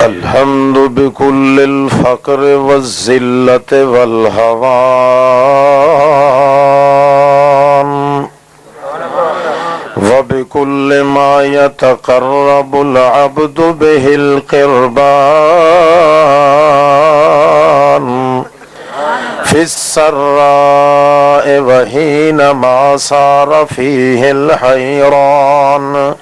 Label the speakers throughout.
Speaker 1: الحمد بكل الفقر والذلة والهوان وبكل ما يتقرب العبد به القربان في السراء وحينما صار فيه الحيران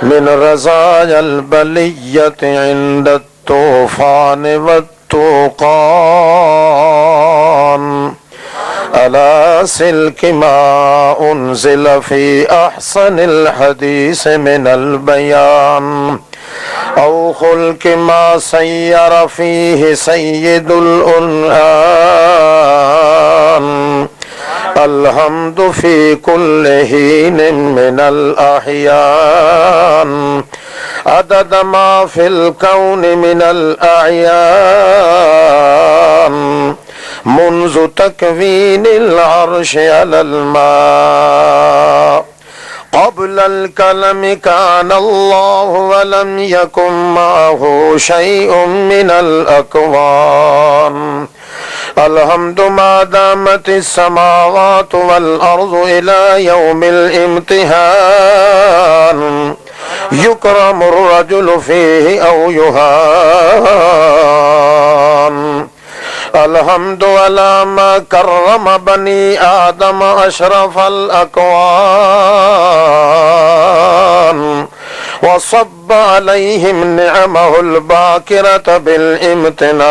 Speaker 1: من رزايا البلية عند الطوفان والطوقان على سلك ما أنزل في أحسن الحديث من البيان أو خلق ما سير فيه سيد الأنعام الحمد في كل حين من الأحيان عدد ما في الكون من الأعيان منذ تكوين العرش على الماء قبل الكلم كان الله ولم يكن معه شيء من الأكوان الحمد ما دامت السماوات والأرض إلى يوم الامتحان يكرم الرجل فيه أو يهان الحمد على ما كرم بني آدم أشرف الأكوان وصب عليهم نعمه الباكرة بالامتنان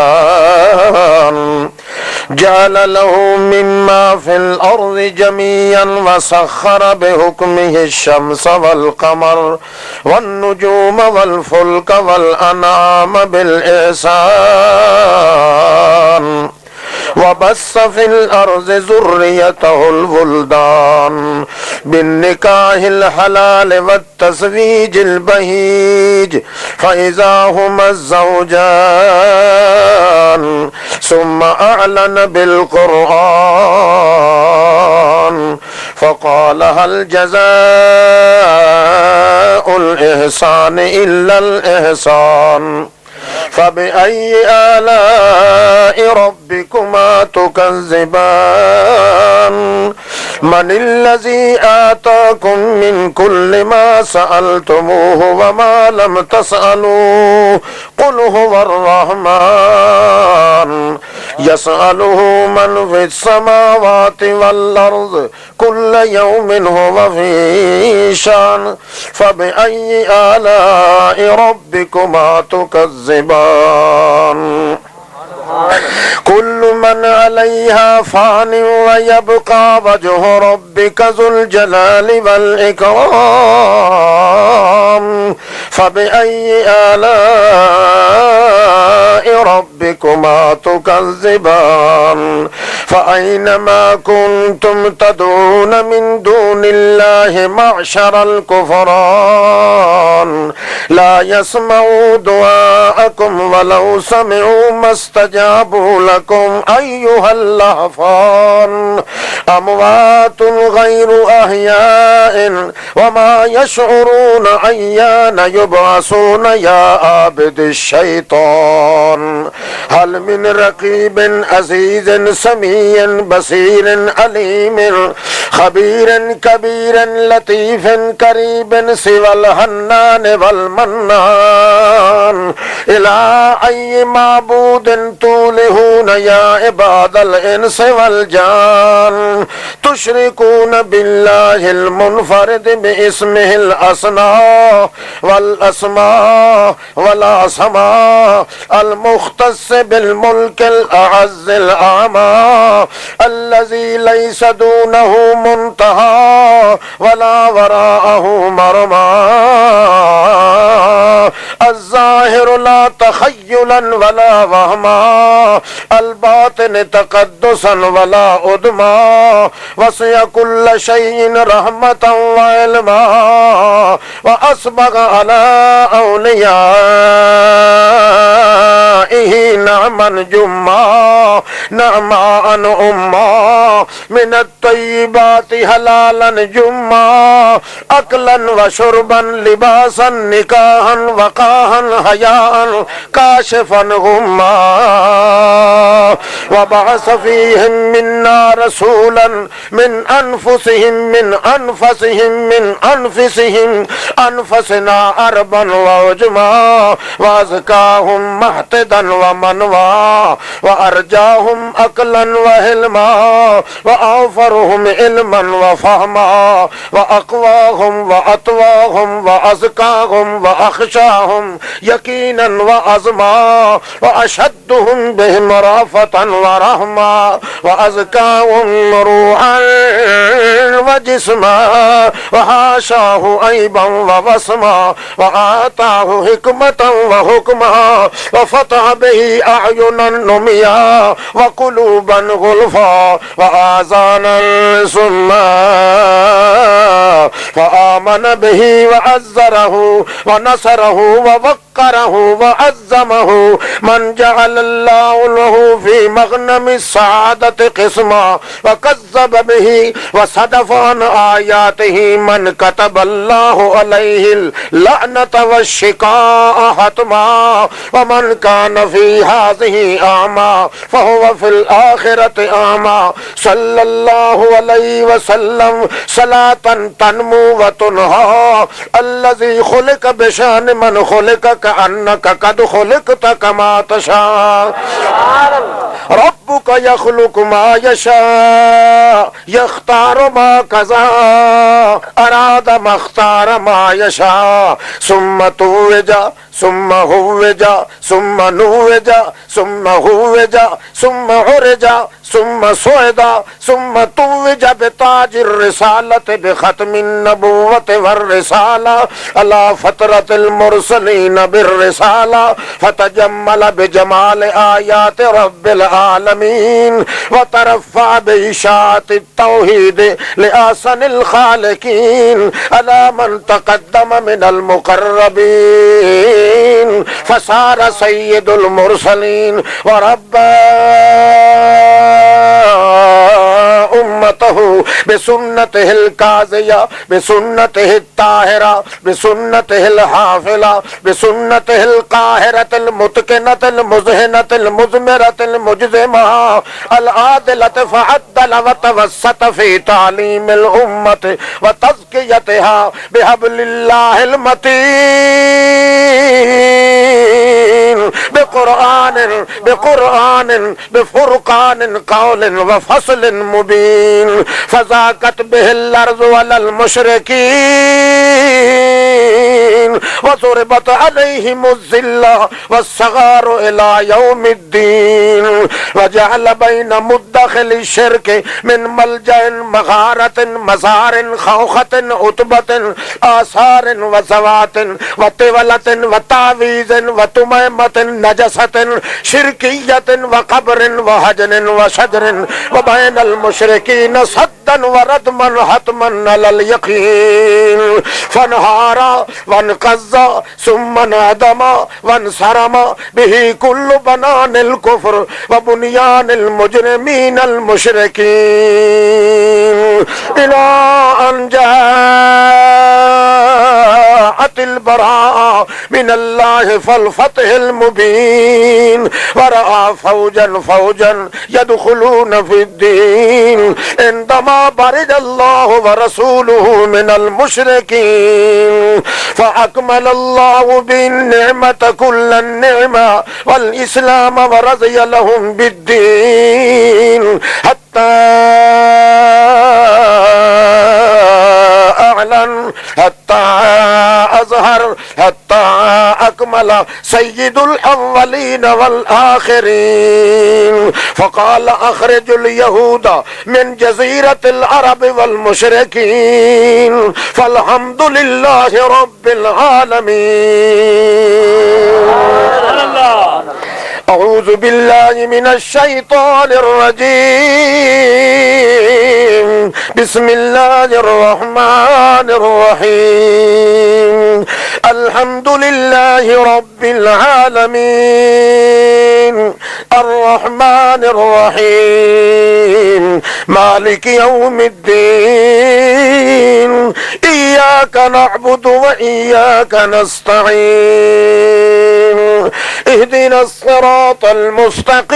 Speaker 1: جعل له مما في الأرض جميعا وسخر بحكمه الشمس والقمر والنجوم والفلك والأنعام بالإحسان وبث في الأرض ذريته الولدان بالنكاح الحلال والتزويج البهيج فإذا هما الزوجان ثم أعلن بالقرآن فقال هل جزاء الإحسان إلا الإحسان فبأي آلاء ربكما تكذبان من الذي آتاكم من كل ما سألتموه وما لم تسألوه قل هو الرحمن يسأله من في السماوات والأرض كل يوم هو في شان فبأي آلاء ربكما تكذبان كل من عليها فان ويبقى وجه ربك ذو الجلال والإكرام فبأي آلاء ربكما تكذبان فأينما كنتم تدعون من دون الله معشر الكفران لا يسمعوا دعاءكم ولو سمعوا ما استجابوا لكم أيها اللهفان أموات غير أحياء وما يشعرون أيان يبعثون يا عابد الشيطان هل من رقيب عزيز سميع بصير عليم خبير كبير لطيف قريب سوى الحنان والمنان إلى أي معبود تولهون يا عباد الإنس والجان تشركون بالله المنفرد باسمه الأسماء والأسماء المختص بالملك الأعز الأعمى الذي ليس دونه منتهى ولا وراءه مرمى الظاهر لا تخيلا ولا وهما الباطن تقدسا ولا أدما وسع كل شيء رحمة وعلما وأسبغ على أوليائه نعما جما نعما أمما من الطيبات حلالا جما أكلا وشربا لباسا نكاحا وقاحا حياء كاشفا غما وبعث فيهم منا رسولا من أنفسهم أنفسنا أربا وعجما وأزكاهم محتدا ومنوى وأرجاهم أكلا وهلما وأوفرهم علما وفهما وأقواهم وأطواهم وأزكاهم وأخشاهم يقينا وعزما وأشدهم بهم رأفة ورحمة وأزكاهم روحا وجسما وحاشاه عيبا وبصما وآتاه حكمة وحكما وفتح به أعينا نميا وقلوبا غلفا وآذانا صما فآمن به وعزره ونصره ووقره وعزمه من جعل الله له في مغنم السعادة قسما وكذب به وصدف عن آياته من كتب الله عليه اللعنة والشقاء حتما ومن كان في هذه أعمى فهو في الآخرة أعمى صلى الله عليه وسلم صلاة تنمو وتنهى الذي خلق بشان من خلق كأنك قد خلقت كما تشاء ربك يخلق ما يشاء يختار ما كذا أراد ما اختار ما يشاء ثم توج ثم هوج ثم نوج ثم هوج ثم عرج ثم صعد ثم توج بتاج الرسالة بختم النبوة والرسالة على فترة المرسلين بالرسالة فتجمل بجمال آيات رب العالمين وترفع بإشاعة التوحيد لأحسن الخالقين على من تقدم من المقربين فصار سيد المرسلين وربى أمته بسنته الكاظية بسنته الطاهرة بسنته الحافلة بسنته القاهرة المتقنة المزهنة المزمرة المجزمة العادلة فعدل وتوسط في تعليم الأمة وتزكيتها بحبل الله المتين بقرآن بفرقان قول وفصل مبين فذاقت به الأرض ولا المشركين وضربت عليهم الذلة والصغار إلى يوم الدين وجعل بين مدخل الشرك من ملجأ مغارة مزار خوخة عتبة آثار وزوات وطولة وتعويذ وتميمة نجسة شركية وقبر وهجن وشجر وبين المشركين صدا وردما حتما على اليقين فانهار وانقض ثم نادم وانصرم به كل بنان الكفر وبنيان المجرمين المشركين إلى أن جاءت البراءة من الله فالفتح المبين ورأى فوجا يدخلون في الدين عندما برد الله ورسوله من المشركين فأكمل الله بالنعمة كل النعمة والإسلام ورضي لهم بالدين حتى أعلن حتى أظهر حتى أكمل سيد الأولين والآخرين فقال أخرج اليهود من جزيرة العرب والمشركين فالحمد لله رب العالمين. أعوذ بالله من الشيطان الرجيم بسم الله الرحمن الرحيم الحمد لله رب العالمين الرحمن الرحيم مالک یوم الدین ایاک نعبد و ایاک نستعین اہدنا الصراط المستقیم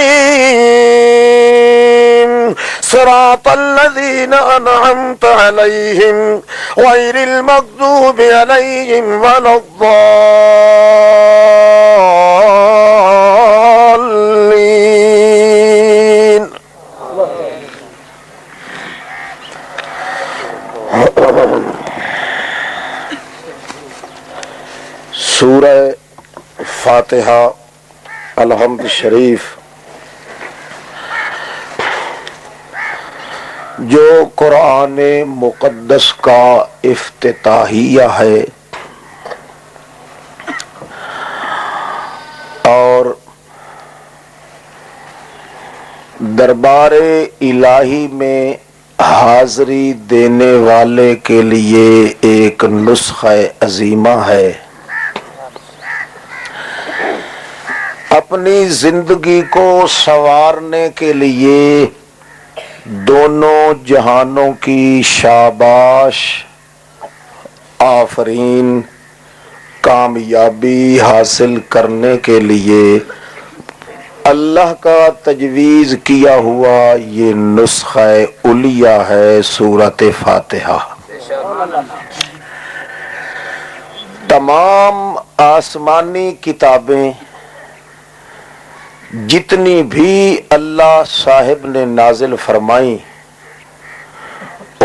Speaker 1: صراط الذین انعمت علیہم غیر المغضوب علیہم ولا الضالین. سورہ فاتحہ الحمد شریف جو قرآن مقدس کا افتتاحیہ ہے اور دربار الہی میں حاضری دینے والے کے لیے ایک نسخہ عظیمہ ہے. اپنی زندگی کو سنوارنے کے لیے دونوں جہانوں کی شاباش آفرین کامیابی حاصل کرنے کے لیے اللہ کا تجویز کیا ہوا یہ نسخہ علیہ ہے سورۃ فاتحہ. تمام آسمانی کتابیں جتنی بھی اللہ صاحب نے نازل فرمائی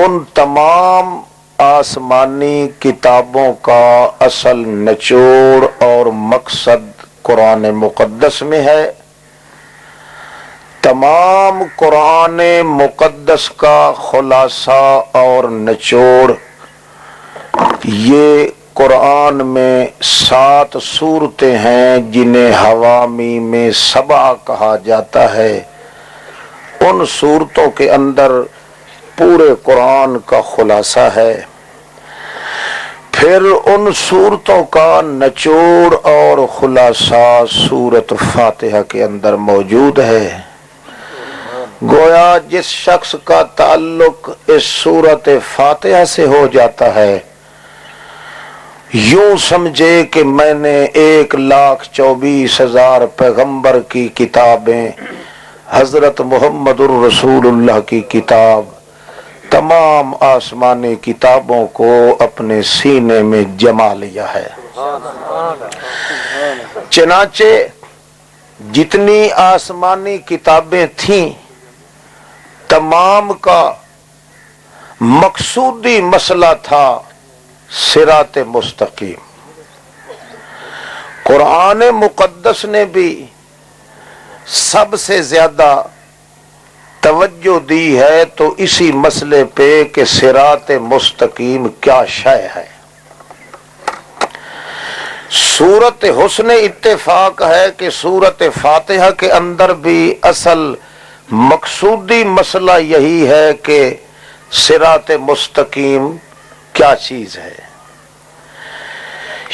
Speaker 1: ان تمام آسمانی کتابوں کا اصل نچوڑ اور مقصد قرآن مقدس میں ہے. تمام قرآن مقدس کا خلاصہ اور نچوڑ یہ قرآن میں 7 سورتیں ہیں جنہیں حوامی میں 7 کہا جاتا ہے. ان سورتوں کے اندر پورے قرآن کا خلاصہ ہے. پھر ان سورتوں کا نچوڑ اور خلاصہ سورۃ فاتحہ کے اندر موجود ہے. گویا جس شخص کا تعلق اس سورۃ فاتحہ سے ہو جاتا ہے یوں سمجھے کہ میں نے 1,24,000 پیغمبر کی کتابیں حضرت محمد الرسول اللہ کی کتاب تمام آسمانی کتابوں کو اپنے سینے میں جما لیا ہے. چنانچہ جتنی آسمانی کتابیں تھیں تمام کا مقصودی مسئلہ تھا صراط مستقیم. قرآن مقدس نے بھی سب سے زیادہ توجہ دی ہے تو اسی مسئلے پہ کہ صراط مستقیم کیا شے ہے. سورۃ حسن اتفاق ہے کہ سورۃ فاتحہ کے اندر بھی اصل مقصودی مسئلہ یہی ہے کہ صراط مستقیم کیا چیز ہے.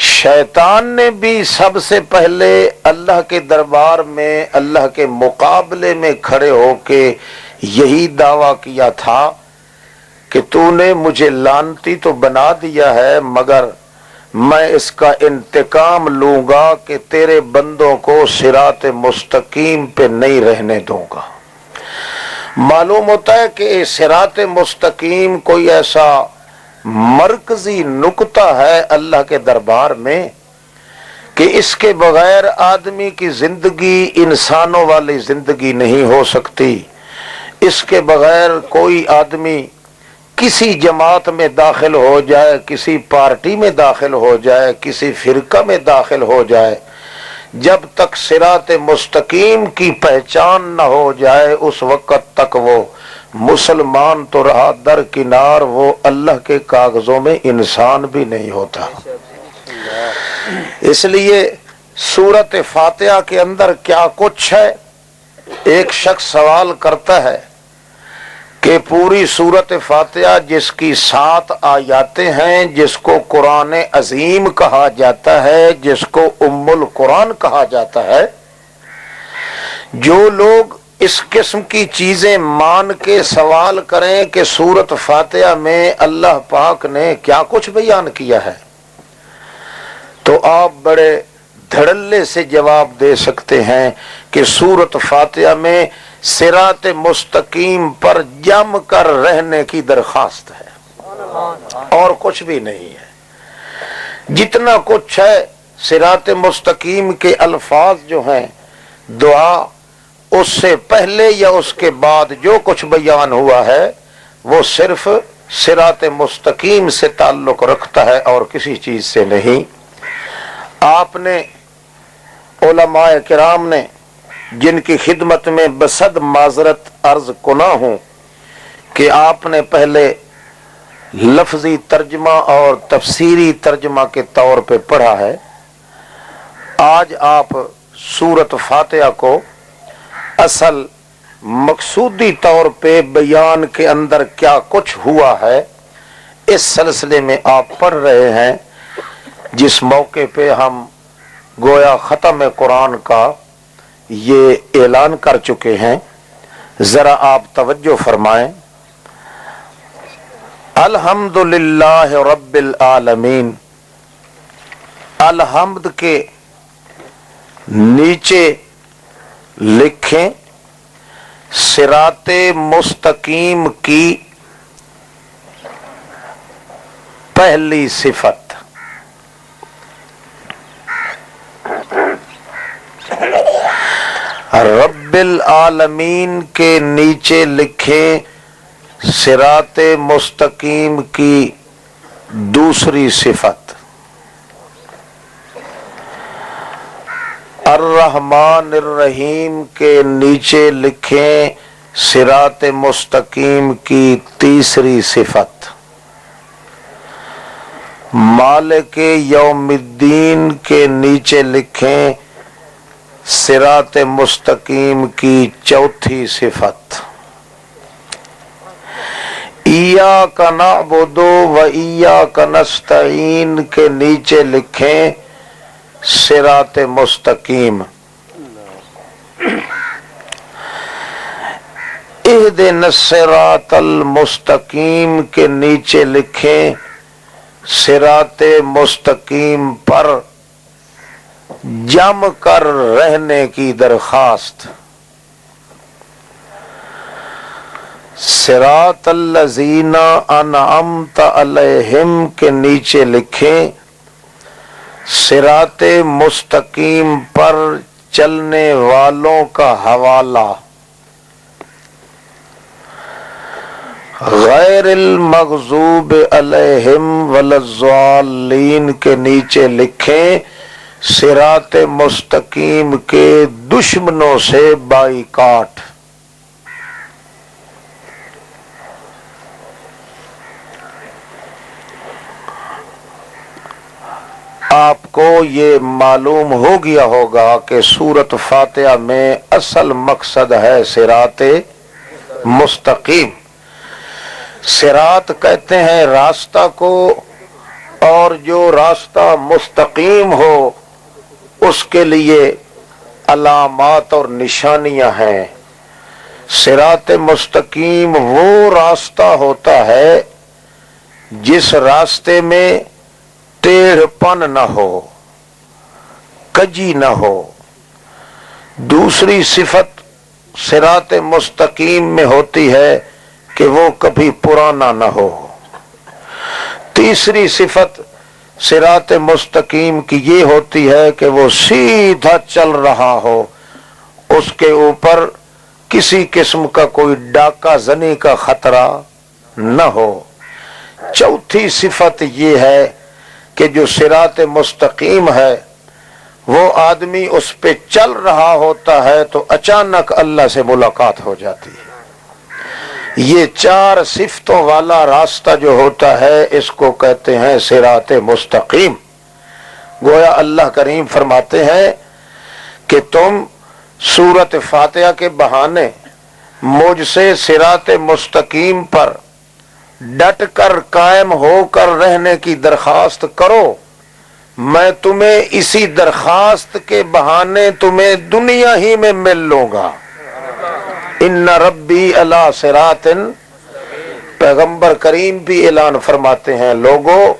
Speaker 1: شیطان نے بھی سب سے پہلے اللہ کے دربار میں اللہ کے مقابلے میں کھڑے ہو کے یہی دعویٰ کیا تھا کہ تو نے مجھے لعنتی تو بنا دیا ہے مگر میں اس کا انتقام لوں گا کہ تیرے بندوں کو صراط مستقیم پہ نہیں رہنے دوں گا. معلوم ہوتا ہے کہ صراط مستقیم کوئی ایسا مرکزی نقطہ ہے اللہ کے دربار میں کہ اس کے بغیر آدمی کی زندگی انسانوں والی زندگی نہیں ہو سکتی. اس کے بغیر کوئی آدمی کسی جماعت میں داخل ہو جائے, کسی پارٹی میں داخل ہو جائے, کسی فرقہ میں داخل ہو جائے, جب تک صراط مستقیم کی پہچان نہ ہو جائے اس وقت تک وہ مسلمان تو رہا درکنار, وہ اللہ کے کاغذوں میں انسان بھی نہیں ہوتا. اس لیے سورۃ فاتحہ کے اندر کیا کچھ ہے. ایک شخص سوال کرتا ہے کہ پوری سورۃ فاتحہ جس کی 7 آیاتیں ہیں, جس کو قرآن عظیم کہا جاتا ہے, جس کو ام القرآن کہا جاتا ہے, جو لوگ اس قسم کی چیزیں مان کے سوال کریں کہ سورت فاتحہ میں اللہ پاک نے کیا کچھ بیان کیا ہے، تو آپ بڑے دھڑلے سے جواب دے سکتے ہیں کہ سورت فاتحہ میں صراط مستقیم پر جم کر رہنے کی درخواست ہے اور کچھ بھی نہیں ہے۔ جتنا کچھ ہے صراط مستقیم کے الفاظ جو ہیں دعا، اس سے پہلے یا اس کے بعد جو کچھ بیان ہوا ہے وہ صرف صراط مستقیم سے تعلق رکھتا ہے اور کسی چیز سے نہیں۔ آپ نے علماء کرام نے، جن کی خدمت میں بصد معذرت عرض کنا ہوں کہ آپ نے پہلے لفظی ترجمہ اور تفسیری ترجمہ کے طور پہ پڑھا ہے، آج آپ سورت فاتحہ کو اصل مقصودی طور پہ بیان کے اندر کیا کچھ ہوا ہے اس سلسلے میں آپ پڑھ رہے ہیں، جس موقع پہ ہم گویا ختم قرآن کا یہ اعلان کر چکے ہیں۔ ذرا آپ توجہ فرمائیں۔ الحمدللہ رب العالمین، الحمد کے نیچے لکھیں صراط مستقیم کی پہلی صفت، رب العالمین کے نیچے لکھیں صراط مستقیم کی دوسری صفت، الرحمن الرحیم کے نیچے لکھیں صراط مستقیم کی تیسری صفت، مالک یوم الدین کے نیچے لکھیں صراط مستقیم کی چوتھی صفت، ایاک نعبد و ایاک نستعین کے نیچے لکھیں صراط مستقیم، اہدنا الصراط المستقیم کے نیچے لکھیں صراط مستقیم پر جم کر رہنے کی درخواست، صراط الذین انعمت علیہم کے نیچے لکھیں صراط مستقیم پر چلنے والوں کا حوالہ، غیر المغضوب علیہم ولا الضالین کے نیچے لکھیں صراط مستقیم کے دشمنوں سے بائیکاٹ۔ آپ کو یہ معلوم ہو گیا ہوگا کہ سورت فاتحہ میں اصل مقصد ہے صراط مستقیم۔ صراط کہتے ہیں راستہ کو، اور جو راستہ مستقیم ہو اس کے لیے علامات اور نشانیاں ہیں۔ صراط مستقیم وہ راستہ ہوتا ہے جس راستے میں ٹیڑھ پن نہ ہو، کجی نہ ہو۔ دوسری صفت صراط مستقیم میں ہوتی ہے کہ وہ کبھی پرانا نہ ہو۔ تیسری صفت صراط مستقیم کی یہ ہوتی ہے کہ وہ سیدھا چل رہا ہو، اس کے اوپر کسی قسم کا کوئی ڈاکہ زنی کا خطرہ نہ ہو۔ چوتھی صفت یہ ہے کہ جو صراط مستقیم ہے وہ آدمی اس پہ چل رہا ہوتا ہے تو اچانک اللہ سے ملاقات ہو جاتی ہے۔ یہ چار صفتوں والا راستہ جو ہوتا ہے اس کو کہتے ہیں صراط مستقیم۔ گویا اللہ کریم فرماتے ہیں کہ تم سورت فاتحہ کے بہانے مجھ سے صراط مستقیم پر ڈٹ کر قائم ہو کر رہنے کی درخواست کرو، میں تمہیں اسی درخواست کے بہانے تمہیں دنیا ہی میں مل لوں گا۔ ان ربی علی صراط، پیغمبر کریم بھی اعلان فرماتے ہیں لوگوں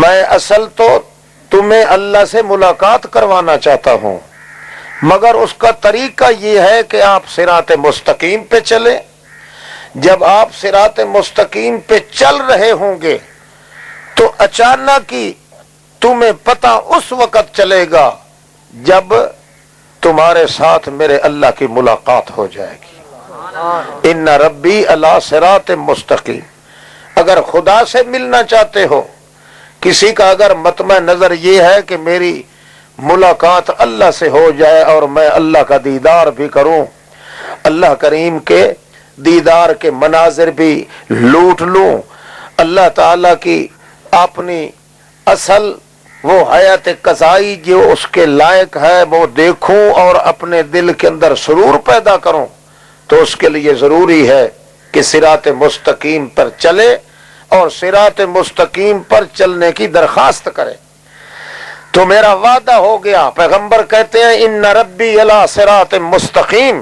Speaker 1: میں اصل تو تمہیں اللہ سے ملاقات کروانا چاہتا ہوں، مگر اس کا طریقہ یہ ہے کہ آپ صراط مستقیم پہ چلیں۔ جب آپ صراط مستقیم پہ چل رہے ہوں گے تو اچانک ہی تمہیں پتہ اس وقت چلے گا جب تمہارے ساتھ میرے اللہ کی ملاقات ہو جائے گی۔ ان ربی علی صراط مستقیم۔ اگر خدا سے ملنا چاہتے ہو، کسی کا اگر مطمع نظر یہ ہے کہ میری ملاقات اللہ سے ہو جائے اور میں اللہ کا دیدار بھی کروں، اللہ کریم کے دیدار کے مناظر بھی لوٹ لوں، اللہ تعالی کی اپنی اصل وہ حیات قضائی جو اس کے لائق ہے وہ دیکھوں اور اپنے دل کے اندر سرور پیدا کروں، تو اس کے لیے ضروری ہے کہ صراط مستقیم پر چلے اور صراط مستقیم پر چلنے کی درخواست کرے۔ تو میرا وعدہ ہو گیا، پیغمبر کہتے ہیں ان ربی علی صراط مستقیم،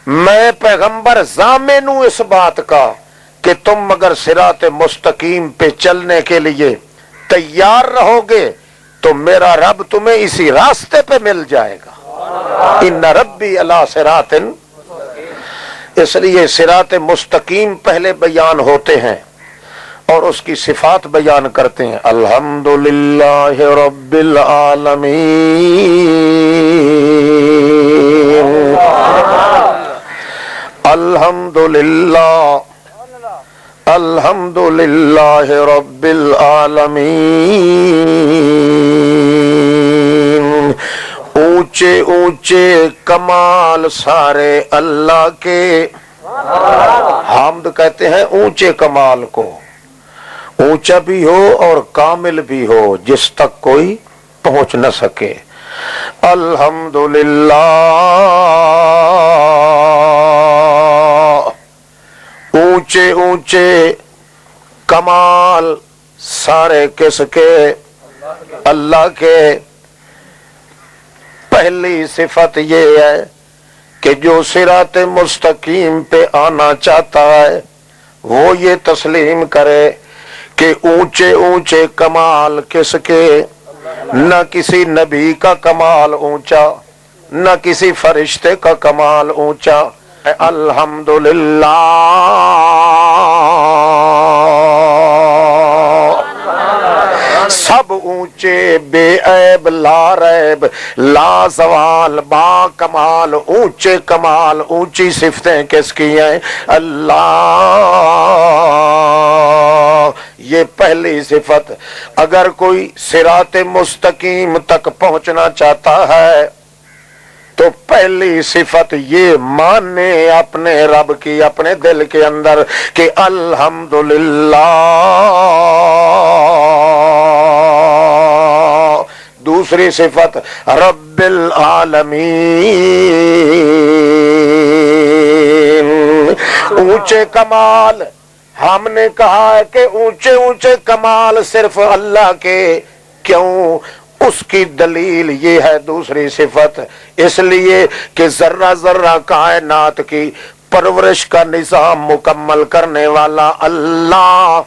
Speaker 1: میں پیغمبر ضامن ہوں اس بات کا کہ تم اگر صراط مستقیم پہ چلنے کے لیے تیار رہو گے تو میرا رب تمہیں اسی راستے پہ مل جائے گا۔ ان ربی علی صراط، اس لیے صراط مستقیم پہلے بیان ہوتے ہیں اور اس کی صفات بیان کرتے ہیں۔ الحمدللہ رب العالمین، الحمدللہ الحمدللہ رب العالمین، اونچے اونچے کمال سارے اللہ کے، حمد کہتے ہیں اونچے کمال کو، اونچا بھی ہو اور کامل بھی ہو جس تک کوئی پہنچ نہ سکے۔ الحمدللہ اونچے اونچے کمال سارے کس کے؟ اللہ کے۔ پہلی صفت یہ ہے کہ جو صراط مستقیم پہ آنا چاہتا ہے وہ یہ تسلیم کرے کہ اونچے اونچے کمال کس کے؟ نہ کسی نبی کا کمال اونچا، نہ کسی فرشتے کا کمال اونچا۔ الحمدللہ سب اونچے بے عیب لا ریب لا زوال با کمال، اونچے کمال اونچی صفتیں کس کی ہیں؟ اللہ۔ یہ پہلی صفت۔ اگر کوئی صراط مستقیم تک پہنچنا چاہتا ہے تو پہلی صفت یہ مانے اپنے رب کی اپنے دل کے اندر کہ الحمدللہ۔ دوسری صفت رب العالمین، اونچے کمال۔ ہم نے کہا ہے کہ اونچے اونچے کمال صرف اللہ کے، کیوں؟ اس کی دلیل یہ ہے دوسری صفت، اس لیے کہ ذرہ ذرہ کائنات کی پرورش کا نظام مکمل کرنے والا اللہ،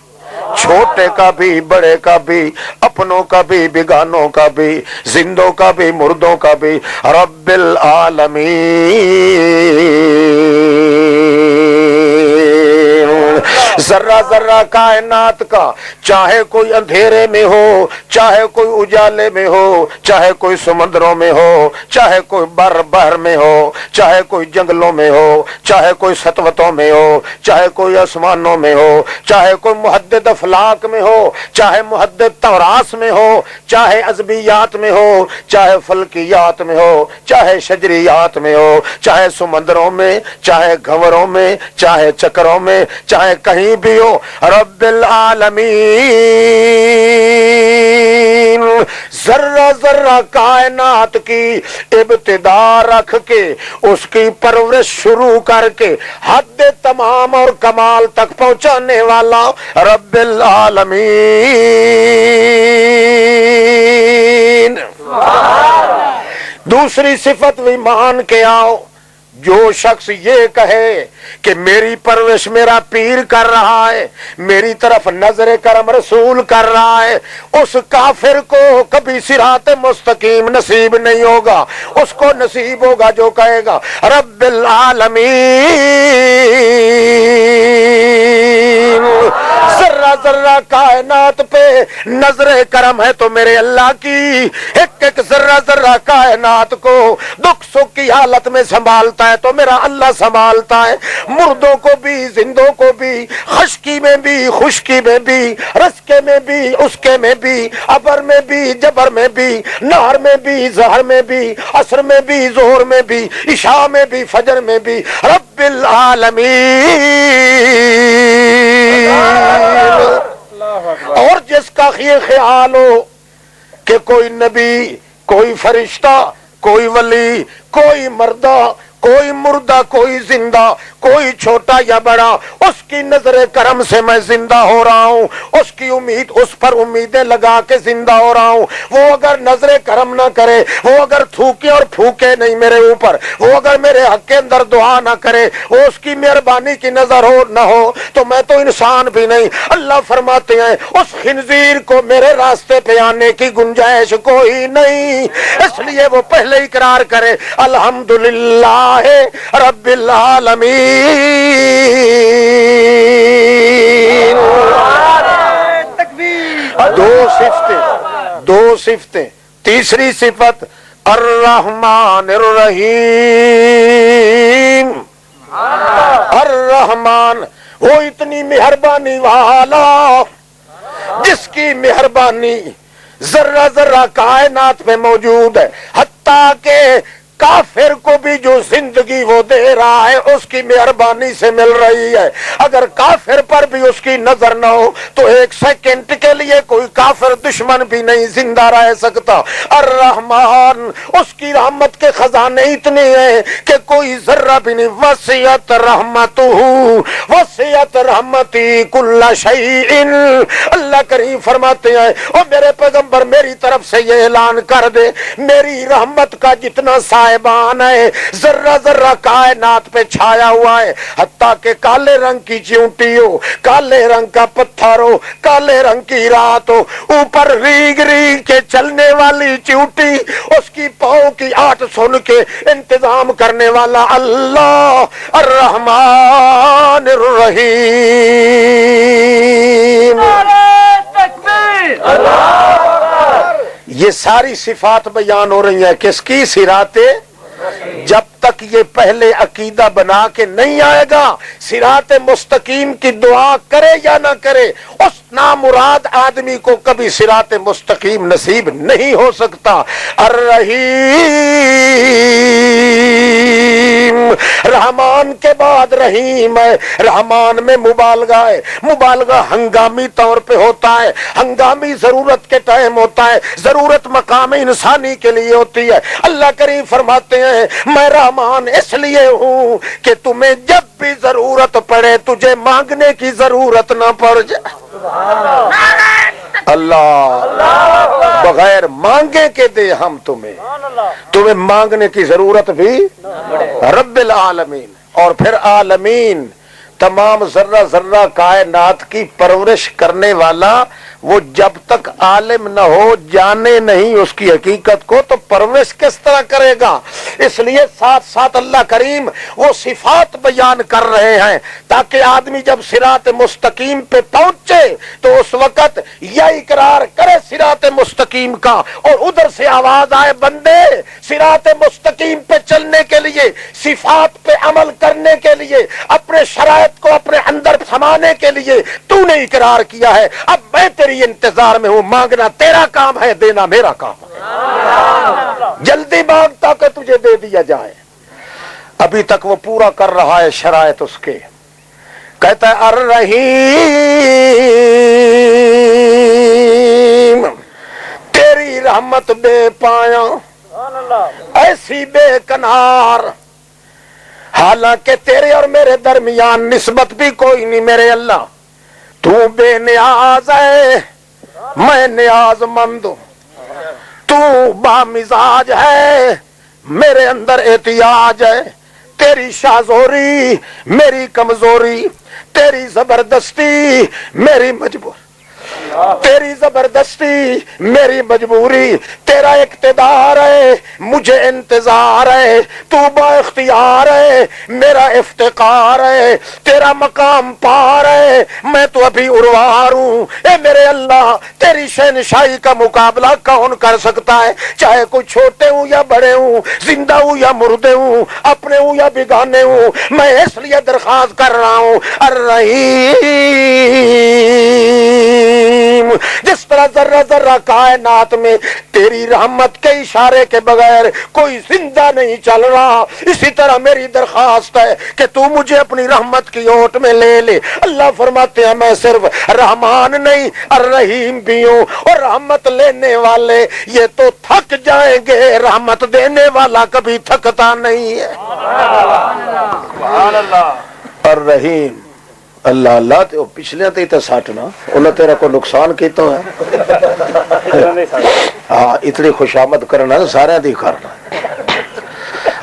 Speaker 1: چھوٹے کا بھی بڑے کا بھی، اپنوں کا بھی بیگانوں کا بھی، زندوں کا بھی مردوں کا بھی، رب العالمین۔ ذرہ ذرہ کائنات کا، چاہے کوئی اندھیرے میں ہو، چاہے کوئی اجالے میں ہو، چاہے کوئی سمندروں میں ہو، چاہے کوئی بحر میں ہو، چاہے کوئی جنگلوں میں ہو، چاہے کوئی سطوتوں میں ہو، چاہے کوئی آسمانوں میں ہو، چاہے کوئی محدد افلاک میں ہو، چاہے محدد توراس میں ہو، چاہے ازبیات میں ہو، چاہے فلکیات میں ہو، چاہے شجریات میں ہو، چاہے سمندروں میں، چاہے گھوروں میں، چاہے چکروں میں، چاہے کہیں بھی ہو، رب العالمین ذرہ ذرہ کائنات کی ابتدا رکھ کے اس کی پرورش شروع کر کے حد تمام اور کمال تک پہنچانے والا رب العالمین۔ دوسری صفت بھی مان کے آؤ جو شخص یہ کہے کہ میری پرورش میرا پیر کر رہا ہے، میری طرف نظر کرم رسول کر رہا ہے، اس کافر کو کبھی صراط مستقیم نصیب نہیں ہوگا۔ اس کو نصیب ہوگا جو کہے گا رب العالمین، ذرہ ذرہ کائنات پہ نظر کرم ہے تو میرے اللہ کی، ایک ایک ذرہ ذرہ کائنات کو دکھ سکھ کی حالت میں سنبھالتا ہے تو میرا اللہ سنبھالتا ہے، مردوں کو بھی زندوں کو بھی، خشکی میں بھی خشکی میں بھی، رزقے میں بھی اسکے میں بھی، ابر میں بھی جبر میں بھی، نہر میں بھی زہر میں بھی، عصر میں بھی ظہر میں بھی، عشاء میں بھی فجر میں بھی، رب العالمین۔ اور جس کا یہ خیال ہو کہ کوئی نبی، کوئی فرشتہ، کوئی ولی، کوئی مردہ، کوئی مردہ، کوئی زندہ، کوئی چھوٹا یا بڑا، اس کی نظر کرم سے میں زندہ ہو رہا ہوں، اس کی امید، اس پر امیدیں لگا کے زندہ ہو رہا ہوں، وہ اگر نظر کرم نہ کرے، وہ اگر تھوکے اور پھوکے نہیں میرے اوپر، وہ اگر میرے حق کے اندر دعا نہ کرے، وہ اس کی مہربانی کی نظر ہو نہ ہو تو میں تو انسان بھی نہیں۔ اللہ فرماتے ہیں اس خنزیر کو میرے راستے پہ آنے کی گنجائش کوئی نہیں، اس لیے وہ پہلے اقرار کرے الحمدللہ رب العالمین۔ دو صفتیں، تیسری صفت الرحمن الرحیم۔ الرحمن وہ اتنی مہربانی والا جس کی مہربانی ذرہ ذرہ کائنات میں موجود ہے، حتیٰ کہ کافر کو بھی جو زندگی وہ دے رہا ہے اس کی مہربانی سے مل رہی ہے۔ اگر کافر پر بھی اس کی نظر نہ ہو تو ایک سیکنڈ کے لیے کوئی کافر دشمن بھی نہیں زندہ رہ سکتا۔ الرحمن اس کی رحمت کے خزانے اتنے ہیں کہ کوئی ذرہ بھی نہیں۔ وسعت رحمتہ وسعت رحمتی کل شیء، اللہ کریم فرماتے ہیں او میرے پیغمبر میری طرف سے یہ اعلان کر دے، میری رحمت کا جتنا صاحبان ہے ذرہ ذرہ کائنات پہ چھایا ہوا ہے، حتیٰ کہ کالے رنگ کی چیونٹی ہو، کالے رنگ کا پتھر ہو، کالے رنگ کی رات ہو، اوپر ریگ ریگ کے چلنے والی چیونٹی، اس کی پاؤں کی آٹ سن کے انتظام کرنے والا اللہ الرحمن الرحیم۔ یہ ساری صفات بیان ہو رہی ہیں کس کی؟ صراط۔ جب تک یہ پہلے عقیدہ بنا کے نہیں آئے گا صراط مستقیم کی دعا کرے یا نہ کرے، اس نامراد آدمی کو کبھی صراط مستقیم نصیب نہیں ہو سکتا۔ الرحیم، رحمان کے بعد رحیم ہے، رحمان میں مبالغہ ہے، مبالغہ ہنگامی طور پہ ہوتا ہے، ہنگامی ضرورت کے ٹائم ہوتا ہے، ضرورت مقام انسانی کے لیے ہوتی ہے۔ اللہ کریم فرماتے ہیں میں رحمان اس لیے ہوں کہ تمہیں جب بھی ضرورت پڑے تجھے مانگنے کی ضرورت نہ پڑ جائے۔ اللہ بغیر مانگے کے دے ہم تمہیں مانگنے کی ضرورت بھی۔ رب العالمین، اور پھر عالمین تمام ذرہ ذرہ کائنات کی پرورش کرنے والا، وہ جب تک عالم نہ ہو، جانے نہیں اس کی حقیقت کو، تو پرورش کس طرح کرے گا؟ اس لیے ساتھ ساتھ اللہ کریم وہ صفات بیان کر رہے ہیں تاکہ آدمی جب صراط مستقیم پہ پہنچے تو اس وقت یا اقرار کرے صراط مستقیم کا، اور ادھر سے آواز آئے بندے صراط مستقیم پہ چلنے کے لیے، صفات پہ عمل کرنے کے لیے، اپنے شرائط کو اپنے اندر سمانے کے لیے تو نے اقرار کیا ہے، اب میں تیری انتظار میں ہوں، مانگنا تیرا کام ہے، دینا میرا کام ہے۔ جلدی مانگ تاکہ تجھے دے دیا جائے۔ ابھی تک وہ پورا کر رہا ہے شرائط اس کے، کہتا ہے الرحیم، تیری رحمت بے پایا ایسی بے کنار، حالانکہ تیرے اور میرے درمیان نسبت بھی کوئی نہیں میرے اللہ، تو بے نیاز ہے میں نیاز مند ہوں، تو با مزاج ہے میرے اندر احتیاج ہے، تیری شاذوری میری کمزوری، تیری زبردستی میری مجبور، تیری زبردستی میری مجبوری، تیرا اقتدار ہے مجھے انتظار ہے، تو با اختیار ہے میرا افتقار ہے، تیرا مقام پار ہے میں تو ابھی اروار ہوں، اے میرے اللہ تیری شہنشاہی کا مقابلہ کون کر سکتا ہے؟ چاہے کوئی چھوٹے ہوں یا بڑے ہوں، زندہ ہوں یا مردے ہوں، اپنے ہوں یا بیگانے ہوں، میں اس لیے درخواست کر رہا ہوں الرحیم، جس طرح ذرہ ذرہ کائنات میں تیری رحمت کے اشارے کے بغیر کوئی زندہ نہیں چل رہا، اسی طرح میری درخواست ہے کہ تو مجھے اپنی رحمت کی اوٹ میں لے لے۔ اللہ فرماتے ہیں میں صرف رحمان نہیں الرحیم بھی ہوں، اور رحمت لینے والے یہ تو تھک جائیں گے، رحمت دینے والا کبھی تھکتا نہیں ہے۔ سبحان اللہ الرحیم۔ اللہ اللہ تے پچھلے تے ساٹنا انہیں تیرا کو نقصان کیتا ہے، ہاں اتنی خوشامد کرنا سارے دی کرنا۔